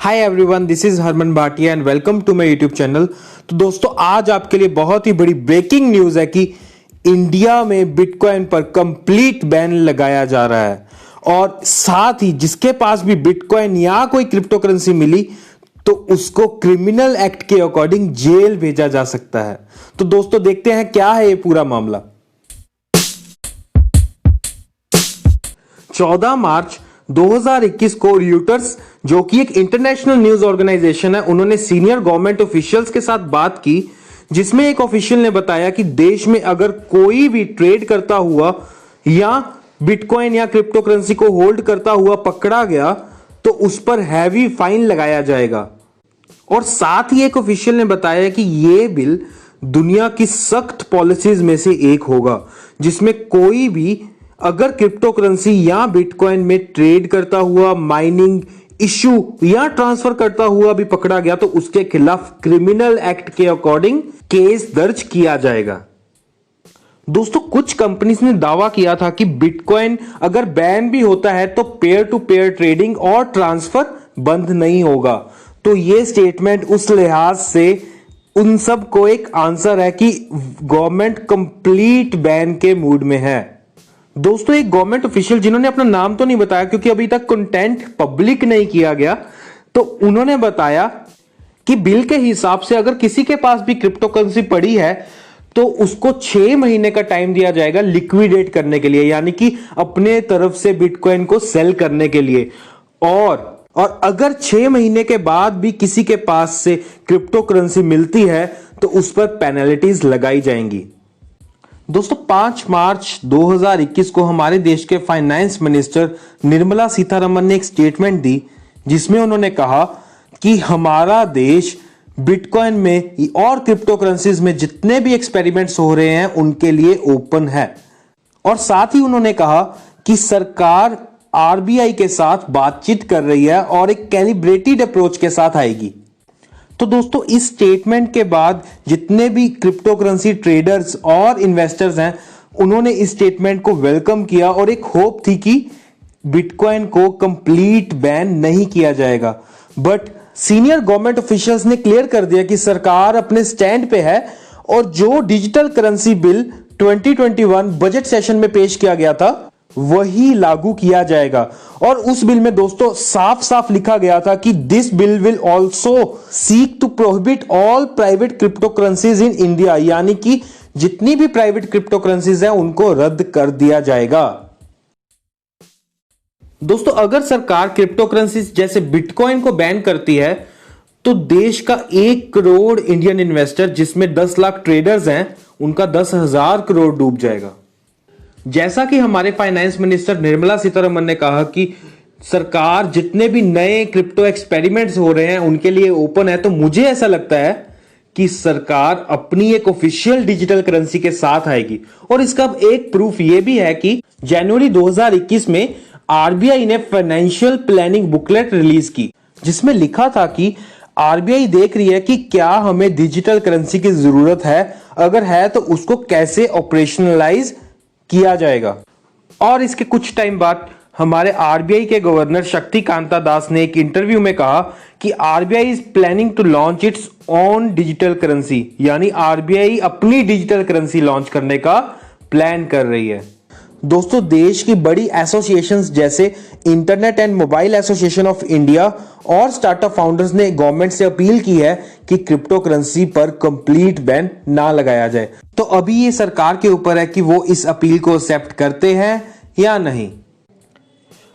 Hi everyone, this is Harman Bhatia and welcome to my YouTube channel. तो दोस्तों, आज आपके लिए बहुत ही बड़ी ब्रेकिंग न्यूज है कि इंडिया में बिटकॉइन पर कंप्लीट बैन लगाया जा रहा है और साथ ही जिसके पास भी बिटकॉइन या कोई क्रिप्टो करेंसी मिली तो उसको क्रिमिनल एक्ट के अकॉर्डिंग जेल भेजा जा सकता है। तो दोस्तों, देखते हैं क्या है ये पूरा मामला। 14 मार्च 2021 को रॉयटर्स, जो कि एक इंटरनेशनल न्यूज ऑर्गेनाइजेशन है, उन्होंने सीनियर गवर्नमेंट ऑफिशियल्स के साथ बात की, जिसमें एक ऑफिशियल ने बताया कि देश में अगर कोई भी ट्रेड करता हुआ या बिटकॉइन या क्रिप्टो करेंसी को होल्ड करता हुआ पकड़ा गया तो उस पर हैवी फाइन लगाया जाएगा। और साथ ही एक ऑफिशियल ने बताया कि यह बिल दुनिया की सख्त पॉलिसीज में से एक होगा, जिसमें कोई भी अगर क्रिप्टो करेंसी या बिटकॉइन में ट्रेड करता हुआ, माइनिंग, इश्यू या ट्रांसफर करता हुआ भी पकड़ा गया तो उसके खिलाफ क्रिमिनल एक्ट के अकॉर्डिंग केस दर्ज किया जाएगा। दोस्तों, कुछ कंपनीज ने दावा किया था कि बिटकॉइन अगर बैन भी होता है तो पेयर टू पेयर ट्रेडिंग और ट्रांसफर बंद नहीं होगा। तो यह स्टेटमेंट उस लिहाज से उन सब को एक आंसर है कि गवर्नमेंट कंप्लीट बैन के मूड में है। दोस्तों, एक गवर्नमेंट ऑफिशियल जिन्होंने अपना नाम तो नहीं बताया क्योंकि अभी तक कंटेंट पब्लिक नहीं किया गया, तो उन्होंने बताया कि बिल के हिसाब से अगर किसी के पास भी क्रिप्टो करेंसी पड़ी है तो उसको 6 महीने का टाइम दिया जाएगा लिक्विडेट करने के लिए, यानी कि अपने तरफ से बिटकॉइन को सेल करने के लिए। और अगर 6 महीने के बाद भी किसी के पास से क्रिप्टो करेंसी मिलती है तो उस पर पेनल्टीज लगाई जाएंगी। दोस्तों, 5 मार्च 2021 को हमारे देश के फाइनेंस मिनिस्टर निर्मला सीतारमण ने एक स्टेटमेंट दी, जिसमें उन्होंने कहा कि हमारा देश बिटकॉइन में और क्रिप्टो करेंसीज में जितने भी एक्सपेरिमेंट्स हो रहे हैं उनके लिए ओपन है। और साथ ही उन्होंने कहा कि सरकार आरबीआई के साथ बातचीत कर रही है और एक कैलिब्रेटेड अप्रोच के साथ आएगी। तो दोस्तों, इस स्टेटमेंट के बाद जितने भी क्रिप्टो करेंसी ट्रेडर्स और इन्वेस्टर्स हैं उन्होंने इस स्टेटमेंट को वेलकम किया और एक होप थी कि बिटकॉइन को कंप्लीट बैन नहीं किया जाएगा। बट सीनियर गवर्नमेंट ऑफिशियल्स ने क्लियर कर दिया कि सरकार अपने स्टैंड पे है और जो digital currency bill 2021 budget session में पेश किया गया था वही लागू किया जाएगा। और उस बिल में दोस्तों साफ साफ लिखा गया था कि this bill will also seek to prohibit all private crypto currencies in India, यानी कि जितनी भी प्राइवेट क्रिप्टो करेंसीज हैं उनको रद्द कर दिया जाएगा। दोस्तों, अगर सरकार क्रिप्टो करेंसीज जैसे बिटकॉइन को बैन करती है तो देश का 1 करोड़ इंडियन इन्वेस्टर, जिसमें 10 लाख ट्रेडर्स हैं, उनका 10,000 करोड़ डूब जाएगा। जैसा कि हमारे फाइनेंस मिनिस्टर निर्मला सीतारमण ने कहा कि सरकार जितने भी नए क्रिप्टो एक्सपेरिमेंट्स हो रहे हैं उनके लिए ओपन है, तो मुझे ऐसा लगता है कि सरकार अपनी एक ऑफिशियल डिजिटल करेंसी के साथ आएगी। और इसका एक प्रूफ यह भी है कि जनवरी 2021 में आरबीआई ने फाइनेंशियल प्लानिंग बुकलेट रिलीज की, जिसमें लिखा था कि आरबीआई देख रही है कि क्या हमें डिजिटल करेंसी की जरूरत है, अगर है तो उसको कैसे ऑपरेशनलाइज किया जाएगा। और इसके कुछ टाइम बाद हमारे आरबीआई के गवर्नर शक्तिकांता दास ने एक इंटरव्यू में कहा कि RBI is planning to launch its own digital currency, यानी आरबीआई अपनी डिजिटल करेंसी लॉन्च करने का प्लान कर रही है। दोस्तों, देश की बड़ी एसोसिएशंस जैसे internet and mobile association of India और स्टार्टअप फाउंडर्स ने गवर्नमेंट से अपील की है कि क्रिप्टो करेंसी पर कंप्लीट बैन ना लगाया जाए। तो अभी ये सरकार के ऊपर है कि वो इस अपील को एक्सेप्ट करते हैं या नहीं।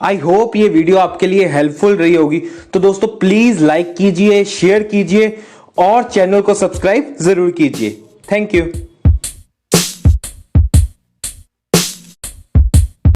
आई होप ये वीडियो आपके लिए हेल्पफुल रही होगी। तो दोस्तों, प्लीज लाइक कीजिए, शेयर कीजिए और चैनल को सब्सक्राइब जरूर कीजिए। Thank you.